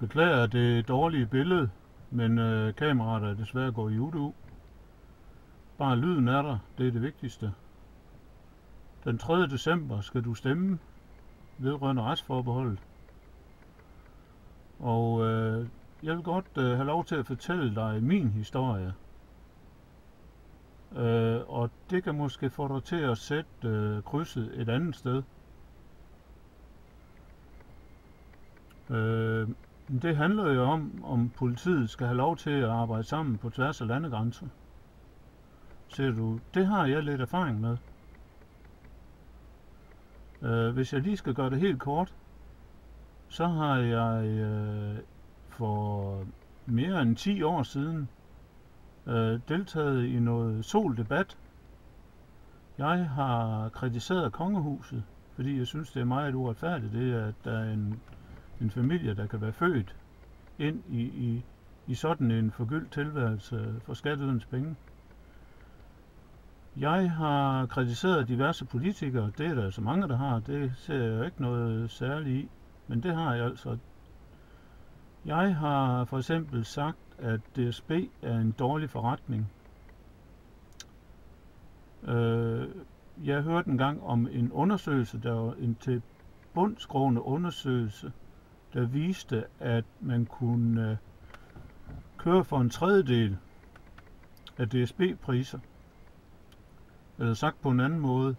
Beklager det dårlige billede, men kameraet er desværre gået i udu. Bare lyden er der, det er det vigtigste. Den 3. december skal du stemme vedrørende retsforbeholdet. Og jeg vil godt have lov til at fortælle dig min historie. Og det kan måske få dig til at sætte krydset et andet sted. Det handler jo om politiet skal have lov til at arbejde sammen på tværs af landegrænser. Ser du, det har jeg lidt erfaring med. Hvis jeg lige skal gøre det helt kort, så har jeg for mere end 10 år siden deltaget i noget soldebat. Jeg har kritiseret kongehuset, fordi jeg synes, det er meget uretfærdigt, det at der er en familie, der kan være født ind i sådan en forgyldt tilværelse for skatteydernes penge. Jeg har kritiseret diverse politikere, det er der så mange, der har, det ser jeg ikke noget særligt i, men det har jeg altså. Jeg har for eksempel sagt, at DSB er en dårlig forretning. Jeg hørte engang om en undersøgelse, der var en tilbundsgående undersøgelse, der viste, at man kunne køre for en tredjedel af DSB-priser. Eller sagt på en anden måde,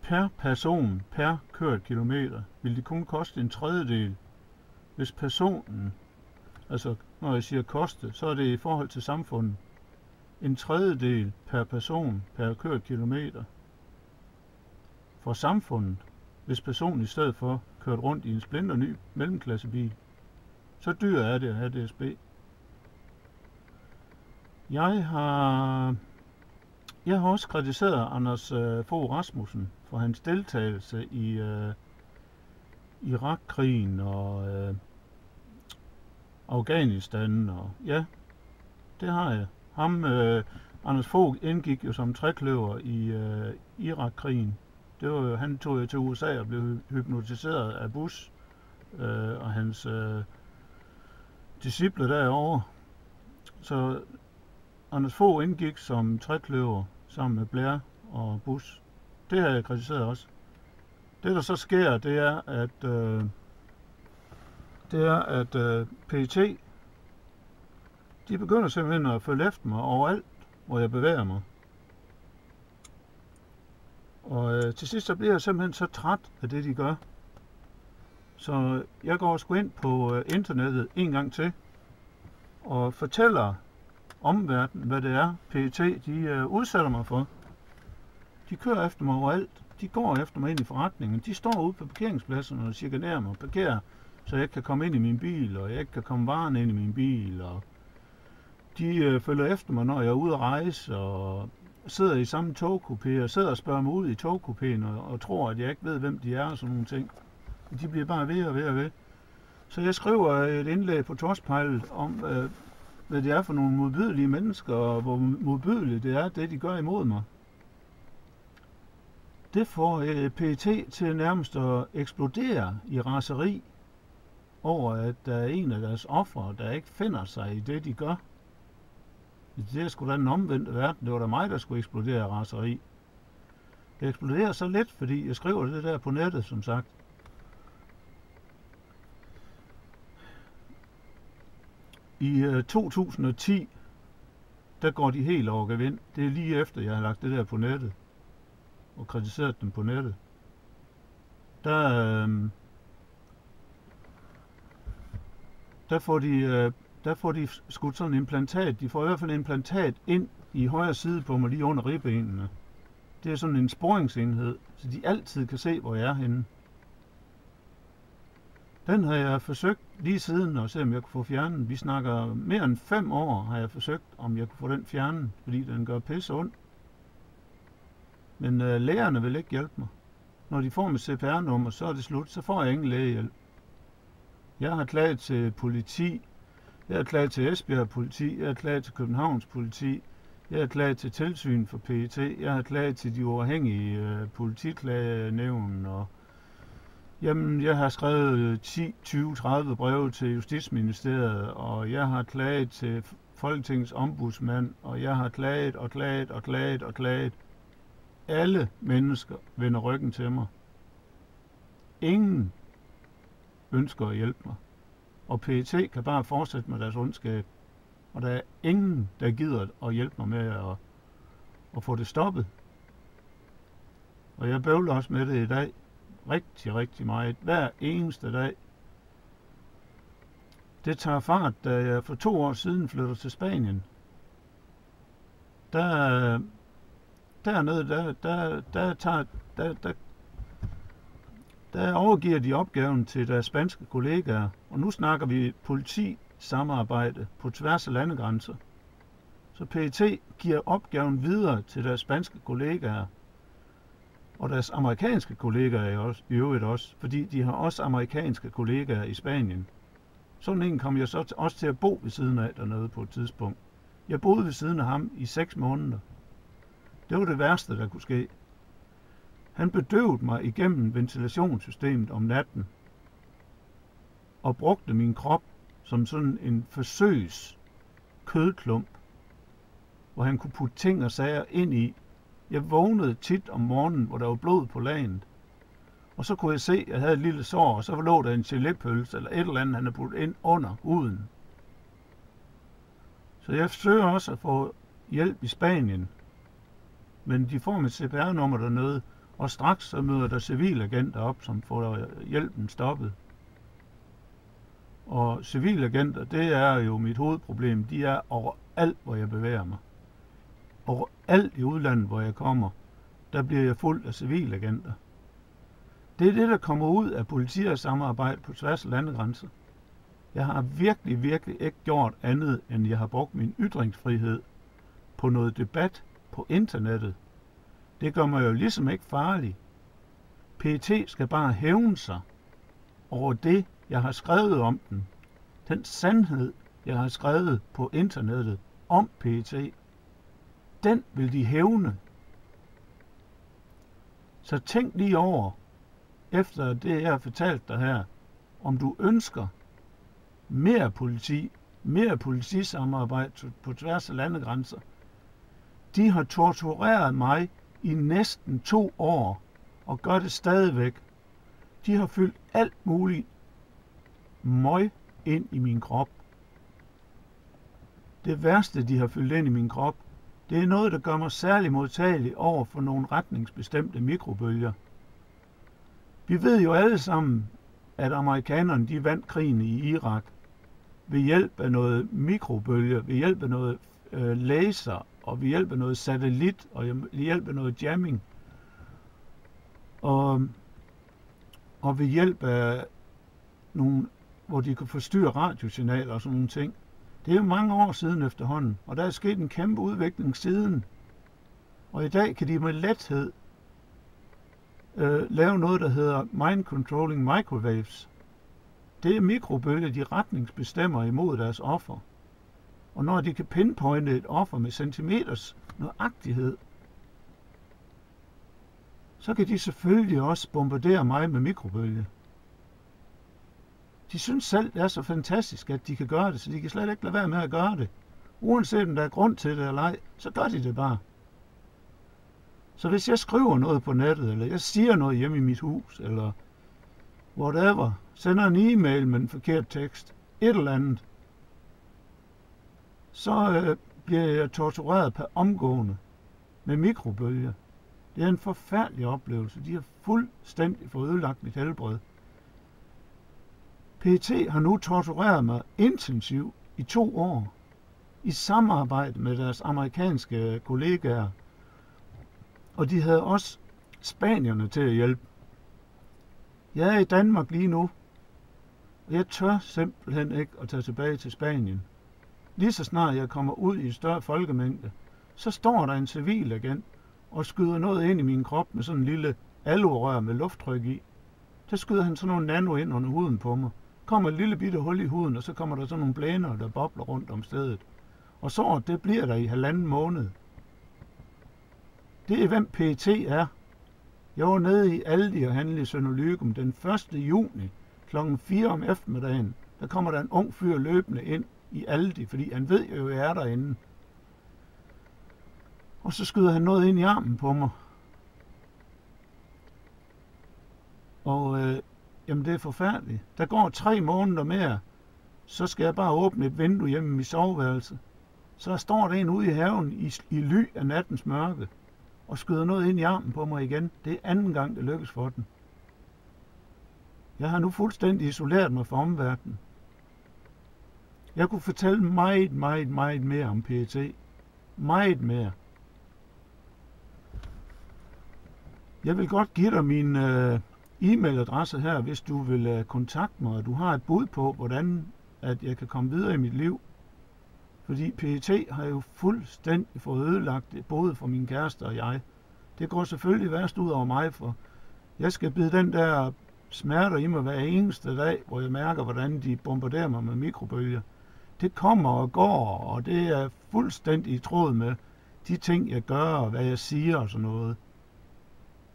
per person, per kørt kilometer, vil det kun koste en tredjedel, hvis personen, altså når jeg siger koste, så er det i forhold til samfundet, en tredjedel per person, per kørt kilometer. For samfundet, hvis personen i stedet for kørt rundt i en splinterny mellemklassebil, så dyr er det at have DSB. Jeg har også kritiseret Anders Fogh Rasmussen for hans deltagelse i Irak-krigen og Afghanistan, og ja, det har jeg. Anders Fogh indgik jo som trekløver i Irak-krigen. Det var jo, han tog jo til USA og blev hypnotiseret af Bush og hans disciple derovre. Så Anders Fogh indgik som trekløver sammen med Blair og Bush. Det har jeg kritiseret også. Det der så sker, det er at PET, de begynder simpelthen at følge efter mig overalt, hvor jeg bevæger mig. Og til sidst så bliver jeg simpelthen så træt af det, de gør. Så jeg går sgu ind på internettet en gang til og fortæller omverdenen, hvad det er, PET de udsætter mig for. De kører efter mig overalt. De går efter mig ind i forretningen. De står ude på parkeringspladsen og chikanerer mig og parkerer, så jeg ikke kan komme ind i min bil, og jeg ikke kan komme varen ind i min bil. Og de følger efter mig, når jeg er ude at rejse, og sidder i samme togkupé, og sidder og spørger mig ud i togkupéen, og tror, at jeg ikke ved, hvem de er og sådan nogle ting. De bliver bare ved og ved og ved. Så jeg skriver et indlæg på Torspejlet om, hvad det er for nogle modbydelige mennesker, og hvor modbydeligt det er, det de gør imod mig. Det får PET til nærmest at eksplodere i raseri over, at der er en af deres ofre, der ikke finder sig i det, de gør. Det er sgu da den omvendte verden. Det var da mig, der skulle eksplodere af raseri. Det eksploderer så lidt, fordi jeg skriver det der på nettet, som sagt. I 2010, der går de helt over gevind. Det er lige efter, jeg har lagt det der på nettet og kritiseret dem på nettet. Der får de skudt sådan en implantat. De får i hvert fald en implantat ind i højre side på mig, lige under ribbenene. Det er sådan en sporingsenhed, så de altid kan se, hvor jeg er henne. Den har jeg forsøgt lige siden at se, om jeg kunne få fjernet. Vi snakker mere end 5 år, har jeg forsøgt, om jeg kunne få den fjernet, fordi den gør pisse ondt. Men lægerne vil ikke hjælpe mig. Når de får mit CPR-nummer, så er det slut, så får jeg ingen lægehjælp. Jeg har klaget til politi, jeg har klaget til Esbjerg politi, jeg har klaget til Københavns politi, jeg har klaget til tilsyn for PET, jeg har klaget til de uafhængige politiklagenævn, og Jamen, jeg har skrevet 10, 20, 30 breve til Justitsministeriet, og jeg har klaget til Folketingets ombudsmand, og jeg har klaget og klaget og klaget og klaget. Alle mennesker vender ryggen til mig. Ingen ønsker at hjælpe mig. Og PET kan bare fortsætte med deres ondskab. Og der er ingen, der gider at hjælpe mig med at få det stoppet. Og jeg bøvler også med det i dag. Rigtig, rigtig meget. Hver eneste dag. Det tager fart, da jeg for 2 år siden flytter til Spanien. Dernede, der overgiver de opgaven til deres spanske kollegaer. Og nu snakker vi politisamarbejde på tværs af landegrænser. Så PET giver opgaven videre til deres spanske kollegaer. Og deres amerikanske kollegaer i øvrigt også, fordi de har også amerikanske kollegaer i Spanien. Sådan en kom jeg så også til at bo ved siden af dernede på et tidspunkt. Jeg boede ved siden af ham i 6 måneder. Det var det værste, der kunne ske. Han bedøvede mig igennem ventilationssystemet om natten og brugte min krop som sådan en forsøgs kødklump, hvor han kunne putte ting og sager ind i. Jeg vågnede tit om morgenen, hvor der var blod på lagenet. Og så kunne jeg se, at jeg havde et lille sår, og så lå der en gelépølse eller et eller andet, han havde puttet ind under huden. Så jeg forsøger også at få hjælp i Spanien. Men de får mit CPR-nummer dernede, og straks så møder der civilagenter op, som får hjælpen stoppet. Og civilagenter, det er jo mit hovedproblem. De er overalt, hvor jeg bevæger mig. Overalt i udlandet, hvor jeg kommer, der bliver jeg fuld af civilagenter. Det er det, der kommer ud af politi og samarbejde på tværs af landegrænser. Jeg har virkelig, virkelig ikke gjort andet, end jeg har brugt min ytringsfrihed på noget debat på internettet. Det gør mig jo ligesom ikke farlig. PET skal bare hævne sig over det, jeg har skrevet om den. Den sandhed, jeg har skrevet på internettet om PET, den vil de hævne. Så tænk lige over, efter det jeg har fortalt dig her, om du ønsker mere politi, mere politisamarbejde på tværs af landegrænser. De har tortureret mig i næsten 2 år, og gør det stadigvæk. De har fyldt alt muligt møg ind i min krop. Det værste, de har fyldt ind i min krop, det er noget, der gør mig særlig modtagelig over for nogle retningsbestemte mikrobølger. Vi ved jo alle sammen, at amerikanerne de vandt krigen i Irak ved hjælp af noget mikrobølge, ved hjælp af noget laser, og ved hjælp af noget satellit, og ved hjælp af noget jamming, og ved hjælp af nogle, hvor de kan forstyrre radiosignaler og sådan nogle ting. Det er jo mange år siden efterhånden, og der er sket en kæmpe udvikling siden. Og i dag kan de med lethed lave noget, der hedder Mind Controlling Microwaves. Det er mikrobølger, de retningsbestemmer imod deres offer. Og når de kan pinpointe et offer med centimeters nøjagtighed, så kan de selvfølgelig også bombardere mig med mikrobølger. De synes selv, det er så fantastisk, at de kan gøre det, så de kan slet ikke lade være med at gøre det. Uanset om der er grund til det eller ej, så gør de det bare. Så hvis jeg skriver noget på nettet, eller jeg siger noget hjemme i mit hus, eller whatever, sender en e-mail med en forkert tekst, et eller andet, så bliver jeg tortureret per omgående med mikrobølger. Det er en forfærdelig oplevelse. De har fuldstændig fået ødelagt mit helbred. PET har nu tortureret mig intensivt i 2 år, i samarbejde med deres amerikanske kollegaer, og de havde også spanierne til at hjælpe. Jeg er i Danmark lige nu, og jeg tør simpelthen ikke at tage tilbage til Spanien. Lige så snart jeg kommer ud i en større folkemængde, så står der en civilagent og skyder noget ind i min krop med sådan en lille alurør med lufttryk i. Der skyder han sådan nogle nano ind under huden på mig. Kommer et lille bitte hul i huden, og så kommer der sådan nogle blæner, der bobler rundt om stedet. Og så det bliver der i 1,5 måned. Det er, hvem PET er. Jeg var nede i Aldi og handlede i Sønder Lygum den 1. juni kl. 4 om eftermiddagen. Der kommer der en ung fyr løbende ind i Aldi, fordi han ved jo, at jeg er derinde. Og så skyder han noget ind i armen på mig. Og jamen det er forfærdeligt. Der går 3 måneder mere, så skal jeg bare åbne et vindue hjemme i mit soveværelse. Så står der en ude i haven i ly af nattens mørke og skyder noget ind i armen på mig igen. Det er anden gang, det lykkes for den. Jeg har nu fuldstændig isoleret mig fra omverdenen. Jeg kunne fortælle meget mere om PET. Meget mere. Jeg vil godt give dig min e-mailadresse her, hvis du vil kontakte mig, og du har et bud på, hvordan at jeg kan komme videre i mit liv. Fordi PET har jo fuldstændig fået ødelagt det, både for min kæreste og jeg. Det går selvfølgelig værst ud over mig, for jeg skal bide den der smerter i mig hver eneste dag, hvor jeg mærker, hvordan de bombarderer mig med mikrobølger. Det kommer og går, og det er fuldstændig i tråd med de ting, jeg gør, og hvad jeg siger og sådan noget.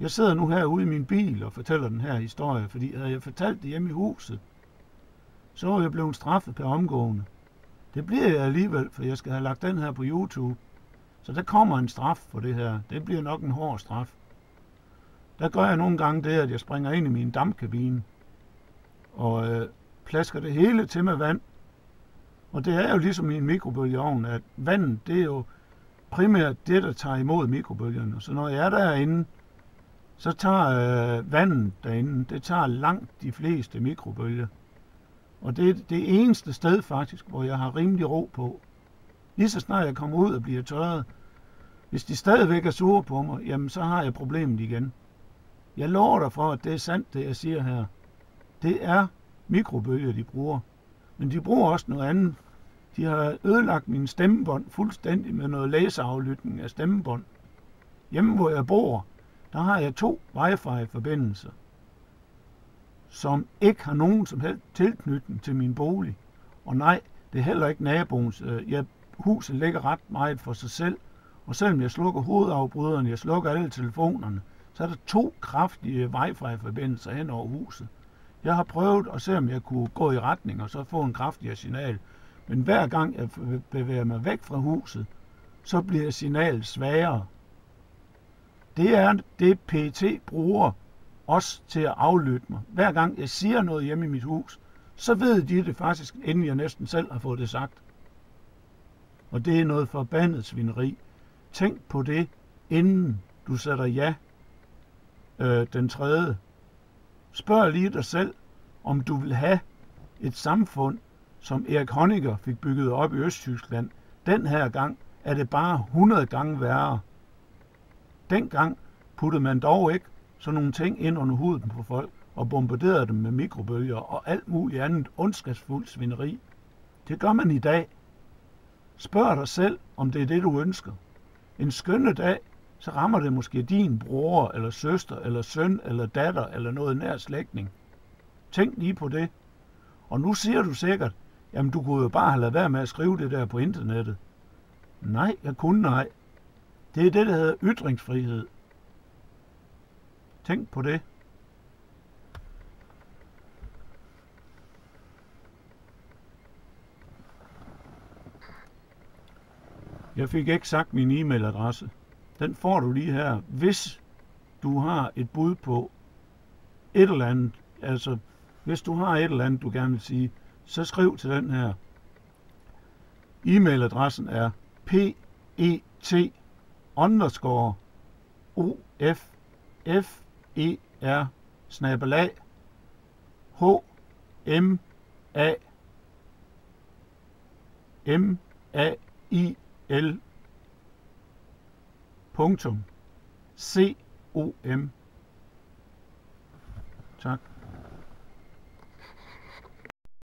Jeg sidder nu herude i min bil og fortæller den her historie, fordi havde jeg fortalt det hjemme i huset, så var jeg blevet straffet per omgående. Det bliver jeg alligevel, for jeg skal have lagt den her på YouTube. Så der kommer en straf for det her. Det bliver nok en hård straf. Der gør jeg nogle gange det, at jeg springer ind i min dampkabine og plasker det hele til med vand. Og det er jo ligesom i en mikrobølgeovn, at vandet, det er jo primært det, der tager imod mikrobølgerne. Så når jeg er derinde, så tager vandet derinde, det tager langt de fleste mikrobølger. Og det er det eneste sted faktisk, hvor jeg har rimelig ro på. Lige så snart jeg kommer ud og bliver tørret, hvis de stadigvæk er sure på mig, jamen så har jeg problemet igen. Jeg lover dig for, at det er sandt, det jeg siger her. Det er mikrobølger, de bruger. Men de bruger også noget andet. De har ødelagt mine stemmebånd fuldstændig med noget laseraflytning af stemmebånd. Hjemme hvor jeg bor, der har jeg 2 wifi-forbindelser, som ikke har nogen som helst tilknytning til min bolig. Og nej, det er heller ikke naboens. Huset ligger ret meget for sig selv, og selvom jeg slukker hovedafbryderne, jeg slukker alle telefonerne, så er der 2 kraftige wifi-forbindelser hen over huset. Jeg har prøvet at se, om jeg kunne gå i retning og så få en kraftigere signal, men hver gang jeg bevæger mig væk fra huset, så bliver signalet svagere. Det er det, PET bruger også til at aflytte mig. Hver gang jeg siger noget hjemme i mit hus, så ved de det faktisk, inden jeg næsten selv har fået det sagt. Og det er noget forbandet svineri. Tænk på det, inden du sætter ja den 3. Spørg lige dig selv, om du vil have et samfund, som Erik Honecker fik bygget op i Østtyskland. Den her gang er det bare 100 gange værre. Dengang puttede man dog ikke sådan nogle ting ind under huden på folk og bombarderede dem med mikrobølger og alt muligt andet ondskabsfuldt svineri. Det gør man i dag. Spørg dig selv, om det er det, du ønsker. En skønne dag, så rammer det måske din bror, eller søster, eller søn, eller datter, eller noget nær slægtning. Tænk lige på det. Og nu siger du sikkert, jamen du kunne jo bare have ladet være med at skrive det der på internettet. Nej, jeg kunne nej. Det er det, der hedder ytringsfrihed. Tænk på det. Jeg fik ikke sagt min e-mailadresse. Den får du lige her, hvis du har et bud på et eller andet. Altså, hvis du har et eller andet, du gerne vil sige, så skriv til den her. E-mailadressen er PETFER@hmail.com. Tak.